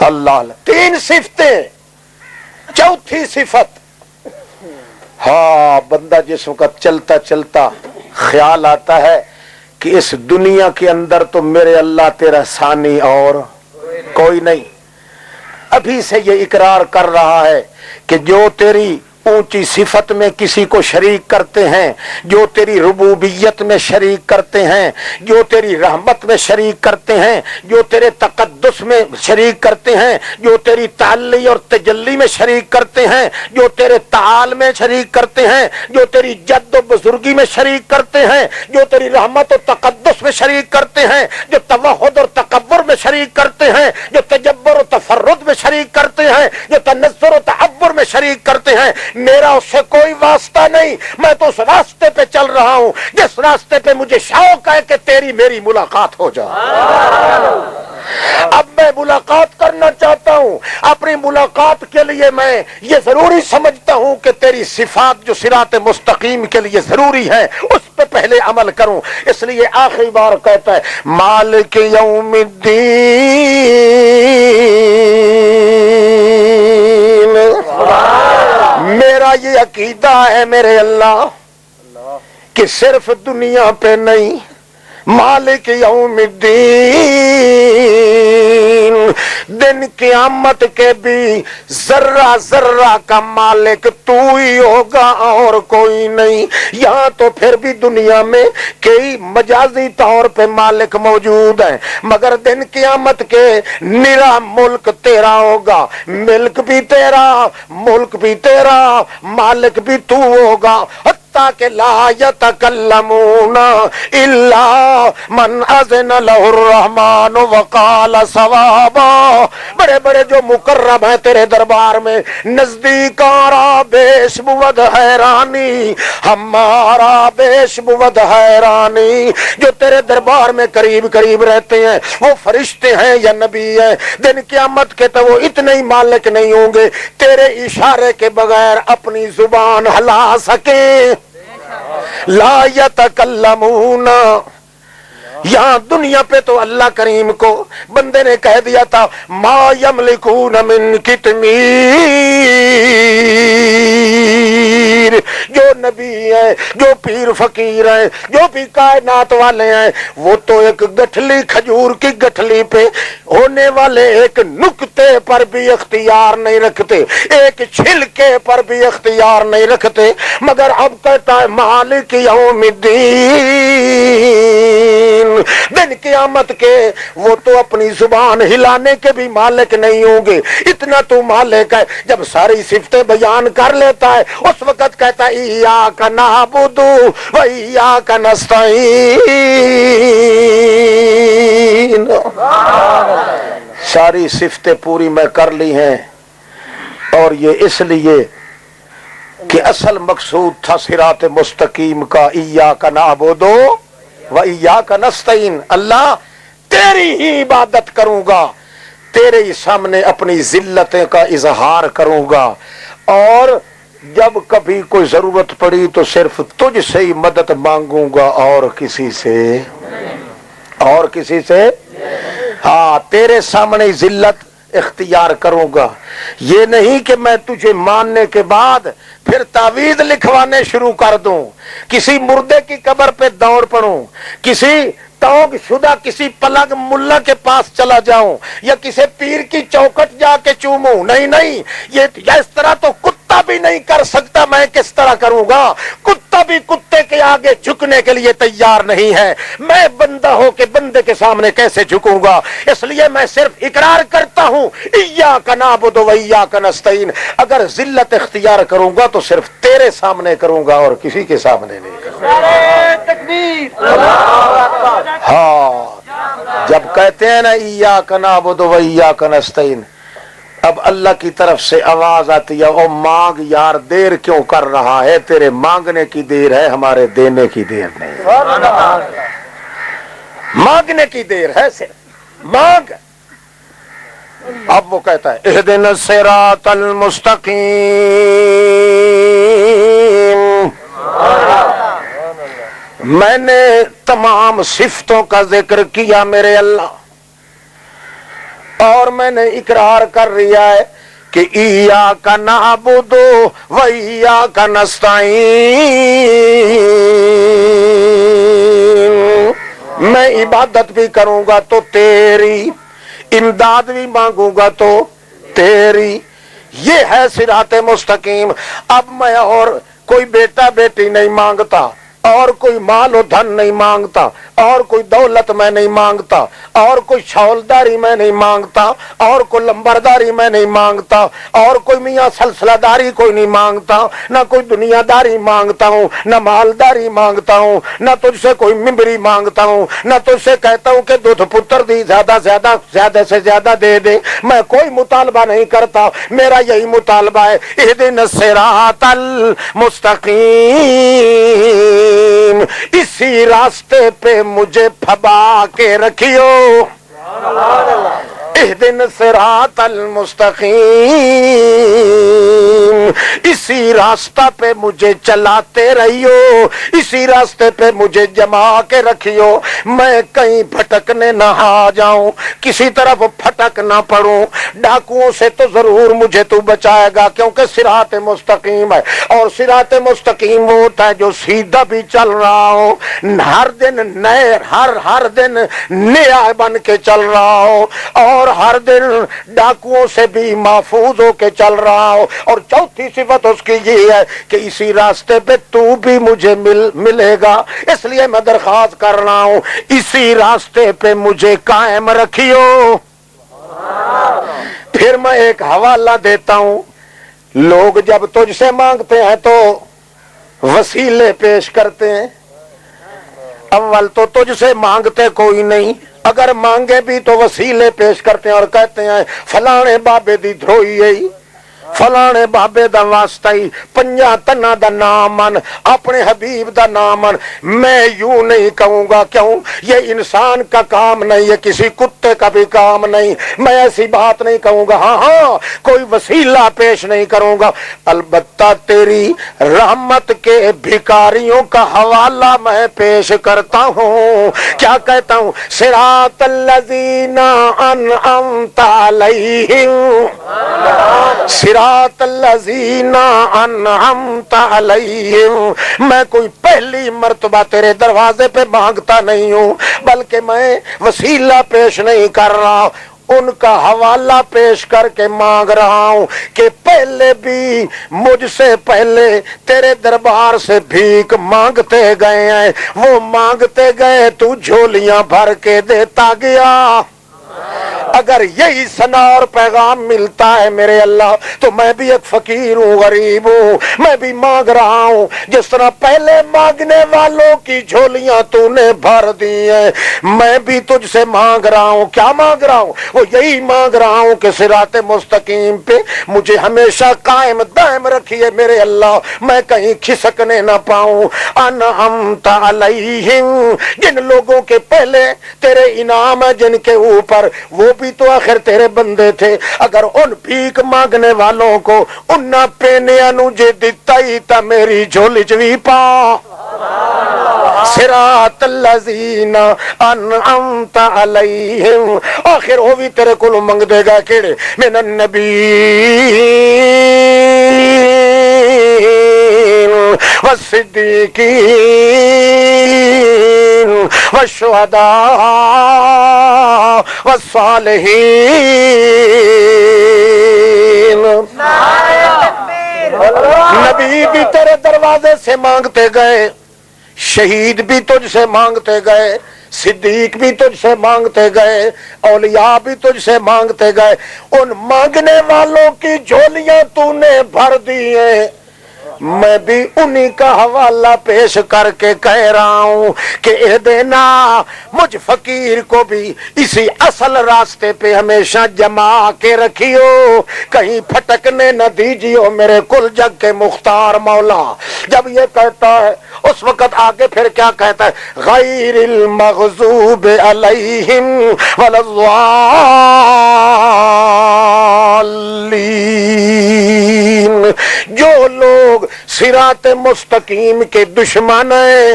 Speaker 1: اللہ تین صفتیں، چوتھی صفت، ہاں بندہ جس وقت چلتا چلتا خیال آتا ہے کہ اس دنیا کے اندر تو میرے اللہ تیرا ثانی اور کوئی نہیں، ابھی سے یہ اقرار کر رہا ہے کہ جو تیری اونچی صفت میں کسی کو شریک کرتے ہیں، جو تیری ربوبیت میں شریک کرتے ہیں، جو تیری رحمت میں شریک کرتے ہیں، جو تیرے تقدس میں شریک کرتے ہیں، جو تیری تعلی اور تجلی میں شریک کرتے ہیں، جو تیرے تعال میں شریک کرتے ہیں، جو تیری جد و بزرگی میں شریک کرتے ہیں، جو تیری رحمت و تقدس میں شریک کرتے ہیں، جو توحد اور تکبر میں شریک کرتے ہیں، جو تجبر و تفرد میں شریک کرتے ہیں، جو تنزر و تعبر میں شریک کرتے ہیں، میرا اس سے کوئی واسطہ نہیں، میں تو اس راستے پہ چل رہا ہوں جس راستے پہ مجھے شوق ہے کہ تیری میری ملاقات ہو جائے۔ اب میں ملاقات کرنا چاہتا ہوں، اپنی ملاقات کے لیے میں یہ ضروری سمجھتا ہوں کہ تیری صفات جو صراط مستقیم کے لیے ضروری ہے اس پہ پہلے عمل کروں، اس لیے آخری بار کہتا ہے مالک یوم الدین، میرا یہ عقیدہ ہے میرے اللہ کہ صرف دنیا پہ نہیں، مالک یوم الدین، دن قیامت کے بھی ذرہ ذرہ کا مالک تو ہی ہوگا اور کوئی نہیں۔ یہاں تو پھر بھی دنیا میں کئی مجازی طور پہ مالک موجود ہیں، مگر دن قیامت کے نرا ملک تیرا ہوگا، ملک بھی تیرا، ملک بھی تیرا، مالک بھی تو ہوگا، کہ لا یتکلمون الا من اذن له الرحمن وقال صوابا۔ بڑے بڑے جو مقرب ہیں تیرے دربار میں، نزدیک آرا بیش بود حیرانی، ہمارا بیش بود حیرانی، جو تیرے دربار میں قریب قریب رہتے ہیں وہ فرشتے ہیں یا نبی ہیں، دن قیامت کے تو وہ اتنے ہی مالک نہیں ہوں گے تیرے اشارے کے بغیر اپنی زبان ہلا سکیں۔ لا یتکلمون، یہاں دنیا پہ تو اللہ کریم کو بندے نے کہہ دیا تھا ما یملکون من کتمیر، جو نبی ہیں، جو پیر فقیر ہیں، جو بھی کائنات والے ہیں، وہ تو ایک گٹھلی کھجور کی گٹھلی پہ ہونے والے ایک نقطے پر بھی اختیار نہیں رکھتے، ایک چھلکے پر بھی اختیار نہیں رکھتے، مگر اب کہتا ہے مالک یوم الدین، دن قیامت کے وہ تو اپنی زبان ہلانے کے بھی مالک نہیں ہوں گے، اتنا تو مالک ہے۔ جب ساری صفتیں بیان کر لیتا ہے اس وقت کہتا ہے ایاک نعبد و ایاک نستعین، ساری صفتیں پوری میں کر لی ہیں، اور یہ اس لیے کہ اصل مقصود تھا صراط مستقیم کا، ایاک نعبد و ایاک نستعین، اللہ تیری ہی عبادت کروں گا، تیرے ہی سامنے اپنی ذلتیں کا اظہار کروں گا، اور جب کبھی کوئی ضرورت پڑی تو صرف تجھ سے ہی مدد مانگوں گا، اور کسی سے، ہاں تیرے سامنے ذلت اختیار کروں گا، یہ نہیں کہ میں تجھے ماننے کے بعد پھر تعویذ لکھوانے شروع کر دوں، کسی مردے کی قبر پہ دوڑ پڑوں، کسی توگ شدہ کسی پلنگ ملا کے پاس چلا جاؤں، یا کسی پیر کی چوکٹ جا کے چوموں۔ نہیں نہیں، یہ اس طرح تو کتا بھی نہیں کر سکتا، میں کس طرح کروں گا؟ کتا بھی کتے کے آگے جھکنے کے لیے تیار نہیں ہے، میں بندہ ہو کے بندے کے سامنے کیسے جھکوں گا؟ اس لیے میں صرف اقرار کرتا ہوں ایاک نعبد و ایاک نستعین، اگر ذلت اختیار کروں گا تو صرف تیرے سامنے کروں گا اور کسی کے سامنے نہیں کروں گا۔ ہاں، جب کہتے ہیں نا ایاک نعبد و ایاک نستعین، اب اللہ کی طرف سے آواز آتی ہے، او مانگ یار، دیر کیوں کر رہا ہے؟ تیرے مانگنے کی دیر ہے، ہمارے دینے کی دیر نہیں۔ مانگنے کی دیر ہے، صرف مانگ۔ اب وہ کہتا ہے اہدنا الصراط المستقیم، میں نے تمام صفتوں کا ذکر کیا میرے اللہ، اور میں نے اقرار کر رہا ہے کہ ایاک نعبد و ایاک نستعین، میں عبادت بھی کروں گا تو تیری، امداد بھی مانگوں گا تو تیری، یہ ہے صراط مستقیم۔ اب میں اور کوئی بیٹا بیٹی نہیں مانگتا، اور کوئی مال و دھن نہیں مانگتا، اور کوئی دولت میں نہیں مانگتا، اور کوئی شولداری میں نہیں مانگتا، اور کوئی لمبرداری میں نہیں مانگتا، اور کوئی میاں سلسلہ داری کوئی نہیں مانگتا، نہ کوئی دنیا داری مانگتا ہوں، نہ مالداری مانگتا ہوں، نہ تجھ سے کوئی ممبری مانگتا ہوں، نہ تجھ سے کہتا ہوں کہ دودھ پتر دی زیادہ سے زیادہ دے دے، میں کوئی مطالبہ نہیں کرتا، میرا یہی مطالبہ ہے اہدنا الصراط المستقیم، اسی راستے پہ مجھے پھبا کے رکھیو، اہدنا الصراط المستقیم، اسی راستہ پہ مجھے چلاتے رہیو، اسی راستے پہ مجھے جما کے رکھیو، میں کہیں بھٹکنے نہ آ جاؤں، کسی طرف پھٹک نہ پڑوں، ڈاکوؤں سے تو ضرور مجھے تو بچائے گا، کیونکہ صراط مستقیم ہے، اور صراط مستقیم وہ ہوتا ہے جو سیدھا بھی چل رہا ہو، ہر دن نئے ہر دن نیا بن کے چل رہا ہو، اور ہر دن ڈاکوؤں سے بھی محفوظ ہو کے چل رہا ہو، اور چوتھی صفت اس کی یہ ہے کہ اسی راستے پہ تو بھی مجھے ملے گا، اس لیے میں درخواست کر رہا ہوں اسی راستے پہ مجھے قائم رکھیو۔ پھر میں ایک حوالہ دیتا ہوں، لوگ جب تجھ سے مانگتے ہیں تو وسیلے پیش کرتے ہیں، اول تو تجھ سے مانگتے کوئی نہیں، اگر مانگے بھی تو وسیلے پیش کرتے ہیں اور کہتے ہیں فلانے بابے دی دھروئی ہے، فلانے بابے دا واسطہ ہی، پنجا تنا دا نام من، اپنے حبیب دا نام من۔ میں یوں نہیں کہوں گا، کیوں؟ یہ انسان کا کام نہیں ہے، کسی کتے کا بھی کام نہیں، میں ایسی بات نہیں کہوں گا، ہاں کوئی وسیلہ پیش نہیں کروں گا، البتہ تیری رحمت کے بھکاریوں کا حوالہ میں پیش کرتا ہوں۔ کیا کہتا ہوں؟ صراط الذین انعمت علیہم، صراط الذین انعمت علیہم، میں کوئی پہلی مرتبہ تیرے دروازے پہ مانگتا نہیں ہوں، بلکہ میں وسیلہ پیش نہیں کر رہا، ان کا حوالہ پیش کر کے مانگ رہا ہوں کہ پہلے بھی مجھ سے پہلے تیرے دربار سے بھیک مانگتے گئے ہیں، وہ مانگتے گئے تو جھولیاں بھر کے دیتا گیا۔ اگر یہی ثنا اور پیغام ملتا ہے میرے اللہ تو میں بھی ایک فقیر ہوں، غریب ہوں، میں بھی مانگ رہا ہوں جس طرح پہلے مانگنے والوں کی جھولیاں تو نے بھر دی ہیں، میں بھی تجھ سے مانگ رہا ہوں۔ کیا مانگ رہا ہوں؟ وہ یہی مانگ رہا ہوں کہ صراط مستقیم پہ مجھے ہمیشہ قائم دائم رکھیے میرے اللہ، میں کہیں کھسکنے نہ پاؤں۔ انعمت علیہم، جن لوگوں کے پہلے تیرے انعام ہے جن کے اوپر، وہ بھی تو آخر تیرے بندے تھے، اگر ان بھیک مانگنے والوں کو انہاں پینے انو جے دتا ہی تا میری جھولی چ وی پا، صراط الذین انعمت علیہم. آخر وہ بھی تیرے کو منگ دے گا کیڑے من النبیین والصدیقین والشہداء والصالحین. نبی بھی تیرے دروازے سے مانگتے گئے، شہید بھی تجھ سے مانگتے گئے، صدیق بھی تجھ سے مانگتے گئے، اولیاء بھی تجھ سے مانگتے گئے. ان مانگنے والوں کی جھولیاں تو نے بھر دی ہیں. میں بھی انہی کا حوالہ پیش کر کے کہہ رہا ہوں کہ اے دینا مجھ فقیر کو بھی اسی اصل راستے پہ ہمیشہ جما کے رکھیو، کہیں پھٹکنے نہ دیجیو میرے کل جگ کے مختار مولا. جب یہ کہتا ہے اس وقت آگے پھر کیا کہتا ہے؟ غیر المغضوب علیہم ولا الضالین. جو لوگ صراط مستقیم کے دشمن ہیں،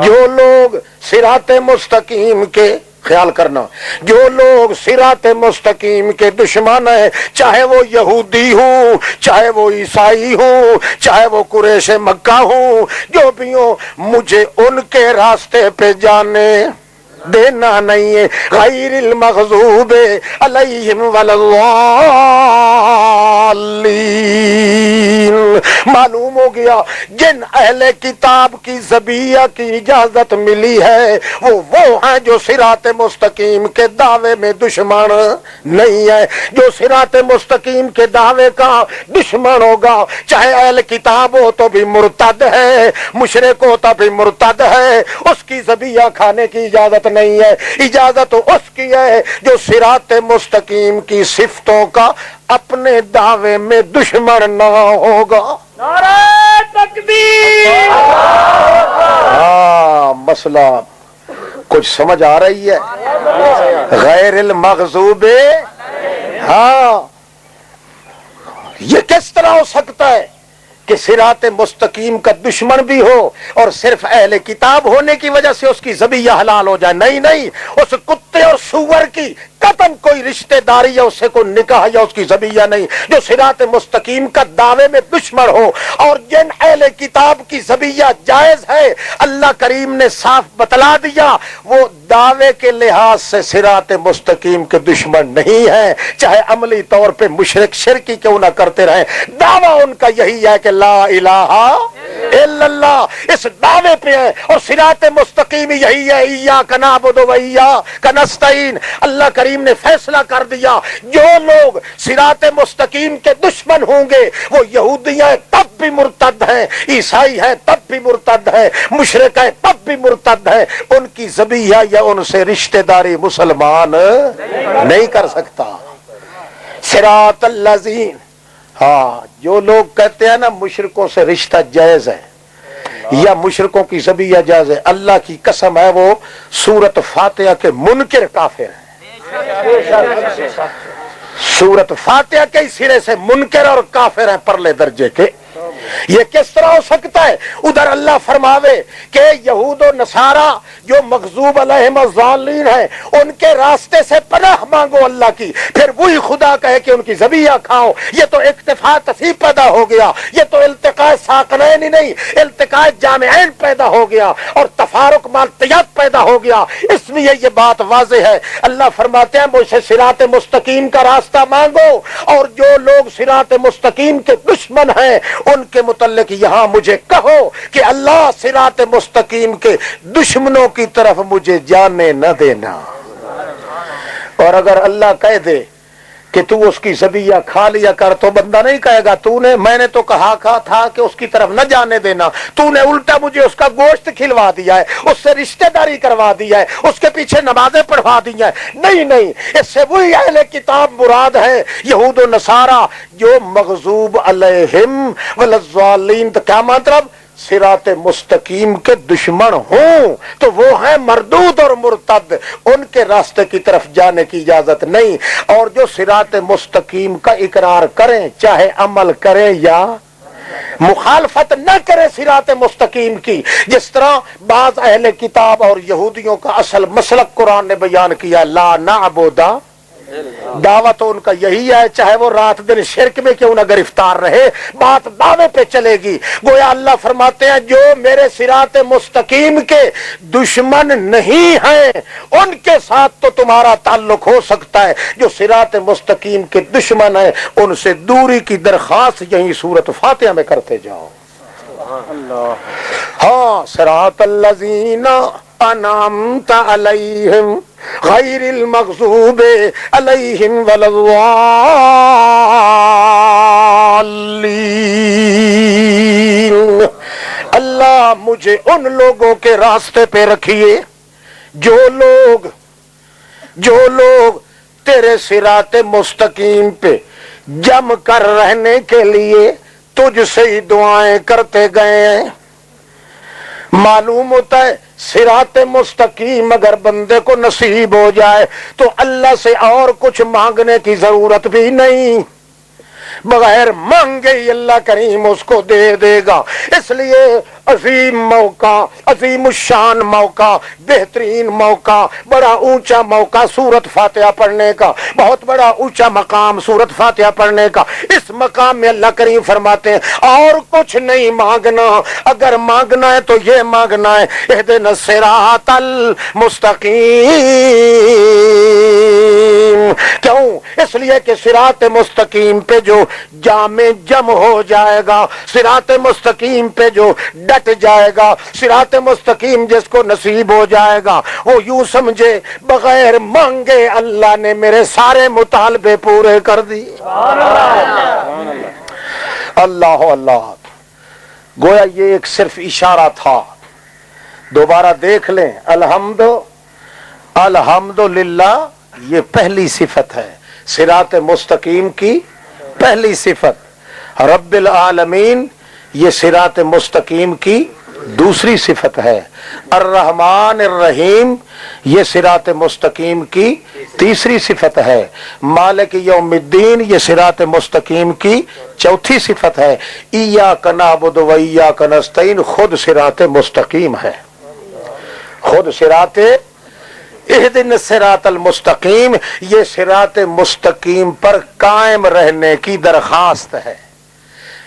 Speaker 1: جو لوگ صراط مستقیم کے، خیال کرنا، جو لوگ صراط مستقیم کے دشمن ہیں، چاہے وہ یہودی ہوں، چاہے وہ عیسائی ہوں، چاہے وہ قریش مکہ ہوں، جو بھی ہوں، مجھے ان کے راستے پہ جانے دینا نہیں ہے. غیر المغضوب علیہم ولا الضالین. معلوم ہو گیا جن اہل کتاب کی ذبیحہ کی اجازت ملی ہے وہ ہیں جو صراط مستقیم کے دعوے میں دشمن نہیں ہے. جو صراط مستقیم کے دعوے کا دشمن ہوگا، چاہے اہل کتاب ہو تو بھی مرتد ہے، مشرک ہو تو بھی مرتد ہے، اس کی ذبیحہ کھانے کی اجازت نہیں ہے. اجازت اس کی ہے جو صراط مستقیم کی صفتوں کا اپنے دعوے میں دشمن نہ ہوگا.
Speaker 2: نعرہ تکبیر.
Speaker 1: ہاں مسئلہ کچھ سمجھ آ رہی ہے؟ غیر المغضوب، ہاں یہ کس طرح ہو سکتا ہے کہ صراط مستقیم کا دشمن بھی ہو اور صرف اہل کتاب ہونے کی وجہ سے اس کی ذبیحہ حلال ہو جائے؟ نہیں نہیں، اس کتے اور سور کی قطعاً کوئی رشتہ داری یا اس سے کوئی نکاح یا اس کی ذبیحہ نہیں. جو صراط مستقیم کا دعوے میں دشمن ہو، اور جن اہل کتاب کی ذبیحہ جائز ہے اللہ کریم نے صاف بتلا دیا، وہ دعوے کے لحاظ سے صراط مستقیم کے دشمن نہیں ہے، چاہے عملی طور پہ مشرک شرکی کیوں نہ کرتے رہیں. دعویٰ ان کا یہی ہے کہ لا الہ الا اللہ، اس دعوے پہ ہے. اور صراط مستقیم یہی ہے ایاک نعبد و ایاک نستعین. اللہ کریم نے فیصلہ کر دیا جو لوگ صراط مستقیم کے دشمن ہوں گے وہ یہودی ہیں تب بھی مرتد ہیں، عیسائی ہیں تب بھی مرتد ہیں، مشرک ہیں تب بھی مرتد ہیں. ان کی ذبیحہ یا ان سے رشتہ داری مسلمان نہیں کر سکتا. صراط الذین، ہاں جو لوگ کہتے ہیں نا مشرکوں سے رشتہ جائز ہے یا مشرکوں کی ذبیحہ جائز ہے، اللہ کی قسم ہے وہ سورت فاتحہ کے منکر کافر ہیں. سورت فاتحہ کے سرے سے منکر اور کافر ہیں پرلے درجے کے. یہ کس طرح ہو سکتا ہے؟ ادھر اللہ فرماوے کہ یہود و نصارہ جو مغضوب علیہم الضالین ہیں ان کے راستے سے پناہ مانگو اللہ کی، پھر وہی خدا کہے کہ ان کی ذبیحہ کھاؤ. یہ تو اکتفا تصیب پیدا ہو گیا، یہ تو التقاء ساقنین ہی نہیں التقاء جامعین پیدا ہو گیا اور تفارق مالتیات پیدا ہو گیا. اس لیے یہ بات واضح ہے. اللہ فرماتے ہیں مجھ سے صراط مستقیم کا راستہ مانگو، اور جو لوگ صراط مستقیم کے دشمن ہیں ان کے متعلق یہاں مجھے کہو کہ اللہ صراط مستقیم کے دشمنوں کی طرف مجھے جانے نہ دینا. اور اگر اللہ کہہ دے کہ تو اس کی ذبیحہ کھا لیا کر تو بندہ نہیں کہے گا میں نے تو کہا تھا کہ اس کی طرف نہ جانے دینا، تو نے الٹا مجھے اس کا گوشت کھلوا دیا ہے، اس سے رشتہ داری کروا دیا ہے، اس کے پیچھے نمازیں پڑھوا دی ہیں. نہیں، اس سے وہی اہل کتاب مراد ہے یہود و نصارہ جو مغضوب علیہم والضالین. تو کیا مطلب؟ صراط مستقیم کے دشمن ہوں تو وہ ہیں مردود اور مرتد، ان کے راستے کی طرف جانے کی اجازت نہیں. اور جو صراط مستقیم کا اقرار کریں چاہے عمل کریں یا
Speaker 3: مخالفت نہ کرے صراط مستقیم کی، جس طرح بعض اہل کتاب اور یہودیوں کا اصل مسلک قرآن نے بیان کیا، لا نعبد، دعوت ان کا یہی ہے، چاہے وہ رات دن شرک میں کیوں نہ گرفتار رہے، بات دعوے پہ چلے گی۔ گویا اللہ فرماتے ہیں جو میرے صراط مستقیم کے دشمن نہیں ہیں ان کے ساتھ تو تمہارا تعلق ہو سکتا ہے، جو صراط مستقیم کے دشمن ہیں ان سے دوری کی درخواست یہی سورۃ فاتحہ میں کرتے جاؤ۔ ہاں، صراط الذین انعمت علیہم غیر المغضوب علیہم ولا الضالین۔ اللہ مجھے ان لوگوں کے راستے پہ رکھیے جو لوگ تیرے صراط مستقیم پہ جم کر رہنے کے لیے تجھ سے ہی دعائیں کرتے گئے ہیں۔ معلوم ہوتا ہے صراط مستقیم اگر بندے کو نصیب ہو جائے تو اللہ سے اور کچھ مانگنے کی ضرورت بھی نہیں، بغیر مانگے ہی اللہ کریم اس کو دے دے گا۔ اس لیے عظیم موقع، عظیم الشان موقع، بہترین موقع، بڑا اونچا موقع سورۃ فاتحہ پڑھنے کا، بہت بڑا اونچا مقام سورۃ فاتحہ پڑھنے کا۔ اس مقام میں اللہ کریم فرماتے ہیں اور کچھ نہیں مانگنا، اگر مانگنا ہے تو یہ مانگنا ہے، اہدنا الصراط المستقیم۔ کیوں؟ اس لیے کہ صراط مستقیم پہ جو جم ہو جائے گا، صراط مستقیم پہ جو ڈٹ جائے گا، صراط مستقیم جس کو نصیب ہو جائے گا، وہ یوں سمجھے بغیر مانگے اللہ نے میرے سارے مطالبے پورے کر دی۔ اللہ اللہ، گویا یہ ایک صرف اشارہ تھا۔ دوبارہ دیکھ لیں، الحمدللہ یہ پہلی صفت ہے صراط مستقیم کی، پہلی صفت۔ رب العالمین یہ صراط مستقیم کی دوسری صفت ہے۔ الرحمن الرحیم یہ صراط مستقیم کی تیسری صفت ہے۔ مالک یوم الدین یہ صراط مستقیم کی چوتھی صفت ہے۔ ایاک نعبد و ایاک نستعین خود صراط مستقیم ہے، خود صراط اہدنا الصراط المستقیم، یہ صراط مستقیم پر قائم رہنے کی درخواست ہے۔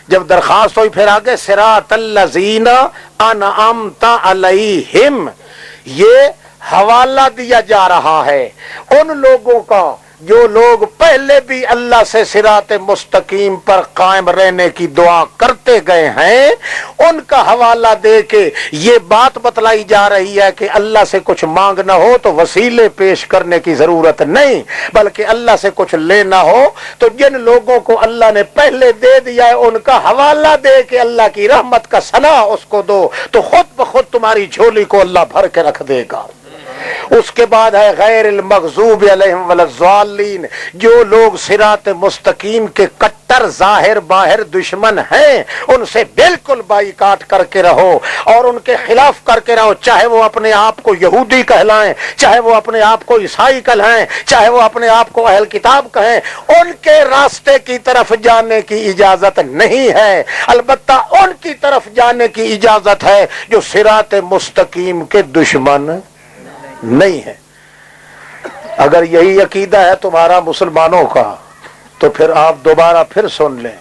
Speaker 3: جب درخواست ہوئی پھر آگے صراط الذین انعمت علیہم، یہ حوالہ دیا جا رہا ہے ان لوگوں کا جو لوگ پہلے بھی اللہ سے صراط مستقیم پر قائم رہنے کی دعا کرتے گئے ہیں، ان کا حوالہ دے کے یہ بات بتلائی جا رہی ہے کہ اللہ سے کچھ مانگنا ہو تو وسیلے پیش کرنے کی ضرورت نہیں، بلکہ اللہ سے کچھ لینا ہو تو جن لوگوں کو اللہ نے پہلے دے دیا ہے ان کا حوالہ دے کے اللہ کی رحمت کا ثنا اس کو دو، تو خود بخود تمہاری جھولی کو اللہ بھر کے رکھ دے گا۔ اس کے بعد ہے غیر المغضوب علیہم ولا الضالین، جو لوگ صراط مستقیم کے کٹر ظاہر باہر دشمن ہیں ان سے بالکل بائیکاٹ کر کے رہو اور ان کے خلاف کر کے رہو، چاہے وہ اپنے آپ کو یہودی کہلائیں، چاہے وہ اپنے آپ کو عیسائی کہلائیں، چاہے وہ اپنے آپ کو اہل کتاب کہیں، ان کے راستے کی طرف جانے کی اجازت نہیں ہے، البتہ ان کی طرف جانے کی اجازت ہے جو صراط مستقیم کے دشمن نہیں ہے۔ اگر یہی عقیدہ ہے تمہارا مسلمانوں کا تو پھر آپ دوبارہ پھر سن لیں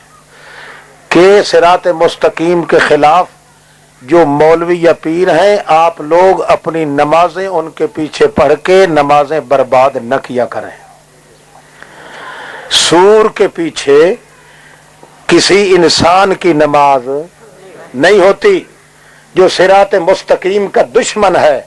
Speaker 3: کہ صراط مستقیم کے خلاف جو مولوی یا پیر ہیں آپ لوگ اپنی نمازیں ان کے پیچھے پڑھ کے نمازیں برباد نہ کیا کریں۔ سور کے پیچھے کسی انسان کی نماز نہیں ہوتی جو صراط مستقیم کا دشمن ہے۔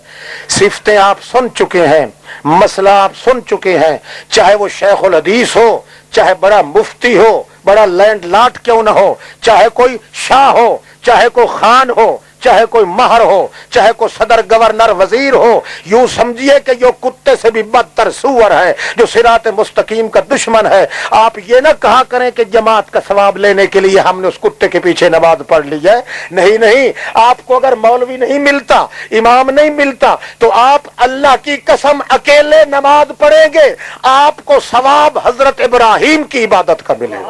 Speaker 3: صفتیں آپ سن چکے ہیں، مسئلہ آپ سن چکے ہیں، چاہے وہ شیخ الحدیث ہو، چاہے بڑا مفتی ہو، بڑا لینڈ لاٹ کیوں نہ ہو، چاہے کوئی شاہ ہو، چاہے کوئی خان ہو، چاہے کوئی مہر ہو، چاہے کوئی صدر گورنر وزیر ہو، یوں سمجھیے کہ جو کتے سے بھی بدتر سور ہے، جو صراط مستقیم کا دشمن ہے۔ آپ یہ نہ کہا کریں کہ جماعت کا ثواب لینے کے لیے ہم نے اس کتے کے پیچھے نماز پڑھ لی ہے، نہیں نہیں، آپ کو اگر مولوی نہیں ملتا، امام نہیں ملتا تو آپ اللہ کی قسم اکیلے نماز پڑھیں گے، آپ کو ثواب حضرت ابراہیم کی عبادت کا ملے گا۔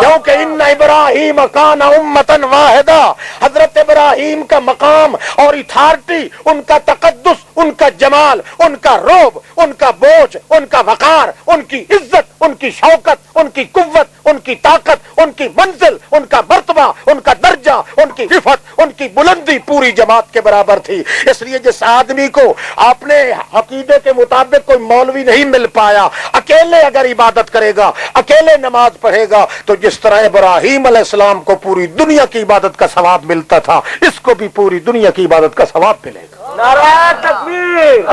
Speaker 3: کیونکہ ان ابراہیم کان امتن واحدہ، حضرت ابراہیم کا مقام اور اتھارٹی، ان کا تقدس، ان کا جمال، ان کا روب، ان کا بوجھ، ان کا وقار، ان کی عزت، ان کی شوکت، ان کی قوت، ان کی طاقت، ان کی منزل، ان کا مرتبہ، ان کا درجہ، ان کی رفعت، ان کی بلندی پوری جماعت کے برابر تھی۔ اس لیے جس آدمی کو اپنے عقیدے کے مطابق کوئی مولوی نہیں مل پایا، اکیلے اگر عبادت کرے گا، اکیلے نماز پڑھے گا، تو جس طرح ابراہیم علیہ السلام کو پوری دنیا کی عبادت کا ثواب ملتا تھا، اس کو بھی پوری دنیا کی عبادت کا ثواب ملے گا۔
Speaker 2: نعرہ تکبیر،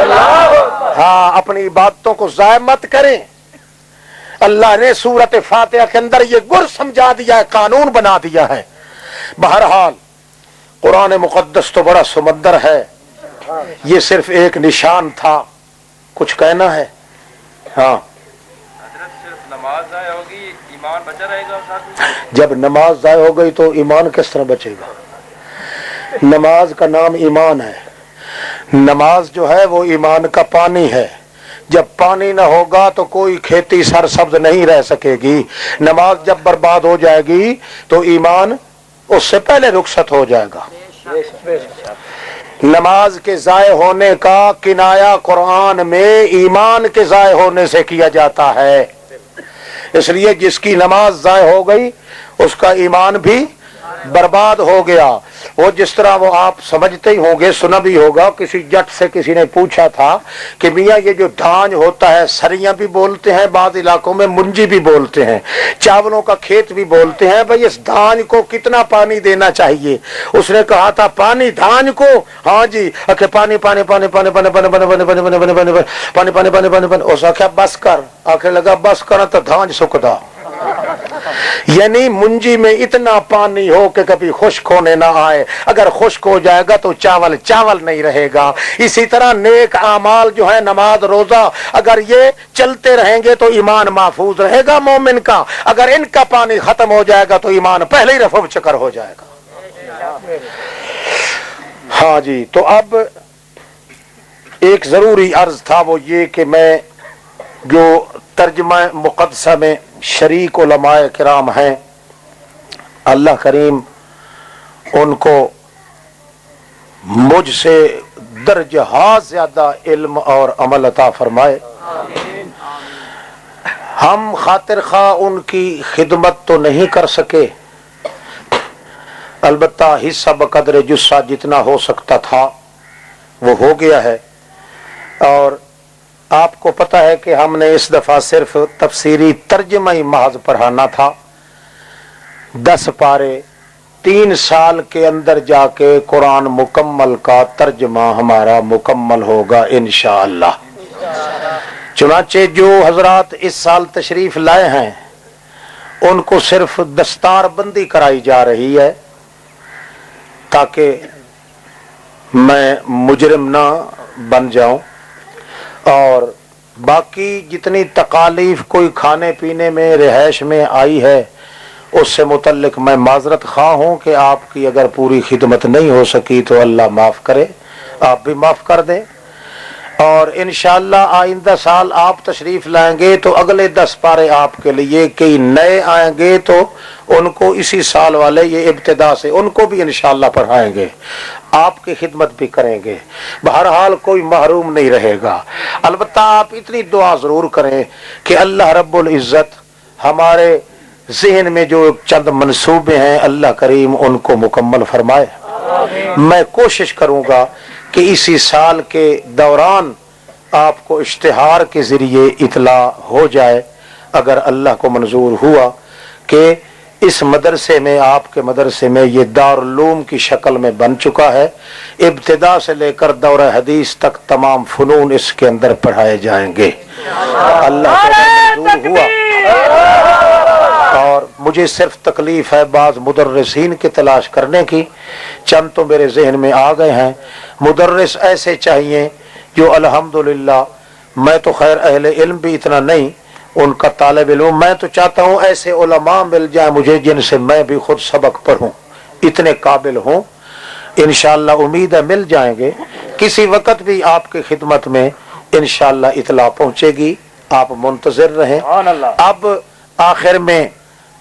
Speaker 3: ہاں، اپنی عبادتوں کو ضائع مت کریں۔ اللہ نے سورۃ فاتحہ کے اندر یہ گر سمجھا دیا ہے، قانون بنا دیا ہے۔ بہرحال قرآن مقدس تو بڑا سمندر ہے، یہ صرف ایک نشان تھا۔ کچھ کہنا ہے؟ ہاں،
Speaker 4: حضرت صرف نماز ضائع ہوگی، ایمان بچا رہے گا ساتھ میں؟
Speaker 3: جب نماز ضائع ہو گئی تو ایمان کس طرح بچے گا؟ نماز کا نام ایمان ہے۔ نماز جو ہے وہ ایمان کا پانی ہے۔ جب پانی نہ ہوگا تو کوئی کھیتی سرسبز نہیں رہ سکے گی۔ نماز جب برباد ہو جائے گی تو ایمان اس سے پہلے رخصت ہو جائے گا۔ نماز کے ضائع ہونے کا کنایا قرآن میں ایمان کے ضائع ہونے سے کیا جاتا ہے۔ اس لیے جس کی نماز ضائع ہو گئی اس کا ایمان بھی برباد ہو گیا۔ وہ جس طرح وہ آپ سمجھتے ہی ہوں گے، سنا بھی ہوگا، کسی جٹ سے کسی نے پوچھا تھا کہ میاں یہ جو دھان ہوتا ہے، سریاں بھی بولتے ہیں، بعض علاقوں میں منجی بھی بولتے ہیں، چاولوں کا کھیت بھی بولتے ہیں، بھئی اس دھان کو کتنا پانی دینا چاہیے؟ اس نے کہا تھا پانی دھان کو؟ ہاں جی، کہ پانی پانی پانی پانی پانی پانی پانی پانی پانی پانی پانی پانی پانی پانی پانی پانی پانی اس آخیا بس کر، آخر لگا بس کر تو دھان سکدا۔ یعنی منجی میں اتنا پانی ہو کہ کبھی خشک ہونے نہ آئے، اگر خشک ہو جائے گا تو چاول چاول نہیں رہے گا۔ اسی طرح نیک اعمال جو ہے، نماز روزہ، اگر یہ چلتے رہیں گے تو ایمان محفوظ رہے گا مومن کا۔ اگر ان کا پانی ختم ہو جائے گا تو ایمان پہلے ہی رفع چکر ہو جائے گا۔ ہاں جی، تو اب ایک ضروری عرض تھا، وہ یہ کہ میں جو ترجمہ مقدسہ میں شریک علماء کرام ہیں، اللہ کریم ان کو مجھ سے درجہ زیادہ علم اور عمل عطا فرمائے۔ ہم خاطر خواہ ان کی خدمت تو نہیں کر سکے، البتہ حصہ بقدر جسہ جتنا ہو سکتا تھا وہ ہو گیا ہے۔ اور آپ کو پتہ ہے کہ ہم نے اس دفعہ صرف تفسیری ترجمہ ہی محض پڑھانا تھا، 10 پارے، 3 سال کے اندر جا کے قرآن مکمل کا ترجمہ ہمارا مکمل ہوگا انشاءاللہ۔ چنانچہ جو حضرات اس سال تشریف لائے ہیں ان کو صرف دستار بندی کرائی جا رہی ہے تاکہ میں مجرم نہ بن جاؤں، اور باقی جتنی تکالیف کوئی کھانے پینے میں، رہائش میں آئی ہے اس سے متعلق میں معذرت خواہ ہوں کہ آپ کی اگر پوری خدمت نہیں ہو سکی تو اللہ معاف کرے، آپ بھی معاف کر دیں۔ اور انشاءاللہ آئندہ سال آپ تشریف لائیں گے تو اگلے 10 پارے آپ کے لیے، کئی نئے آئیں گے تو ان کو اسی سال والے یہ ابتدا سے ان کو بھی انشاءاللہ پڑھائیں گے، آپ کی خدمت بھی کریں گے۔ بہرحال کوئی محروم نہیں رہے گا۔ البتہ آپ اتنی دعا ضرور کریں کہ اللہ رب العزت ہمارے ذہن میں جو چند منصوبے ہیں اللہ کریم ان کو مکمل فرمائے۔ میں کوشش کروں گا کہ اسی سال کے دوران آپ کو اشتہار کے ذریعے اطلاع ہو جائے، اگر اللہ کو منظور ہوا، کہ اس مدرسے میں، آپ کے مدرسے میں، یہ دارالعلوم کی شکل میں بن چکا ہے، ابتدا سے لے کر دورہ حدیث تک تمام فنون اس کے اندر پڑھائے جائیں گے، اللہ کو منظور ہوا۔ اور مجھے صرف تکلیف ہے بعض مدرسین کی تلاش کرنے کی، چند تو میرے ذہن میں آ گئے ہیں۔ مدرس ایسے چاہیے جو الحمدللہ، میں تو خیر اہل علم بھی اتنا نہیں، ان کا طالب علم، میں تو چاہتا ہوں ایسے علماء مل جائیں مجھے جن سے میں بھی خود سبق پڑھوں، اتنے قابل ہوں۔ انشاءاللہ امید ہے مل جائیں گے، کسی وقت بھی آپ کی خدمت میں انشاءاللہ اطلاع پہنچے گی، آپ منتظر رہیں۔ اب آخر میں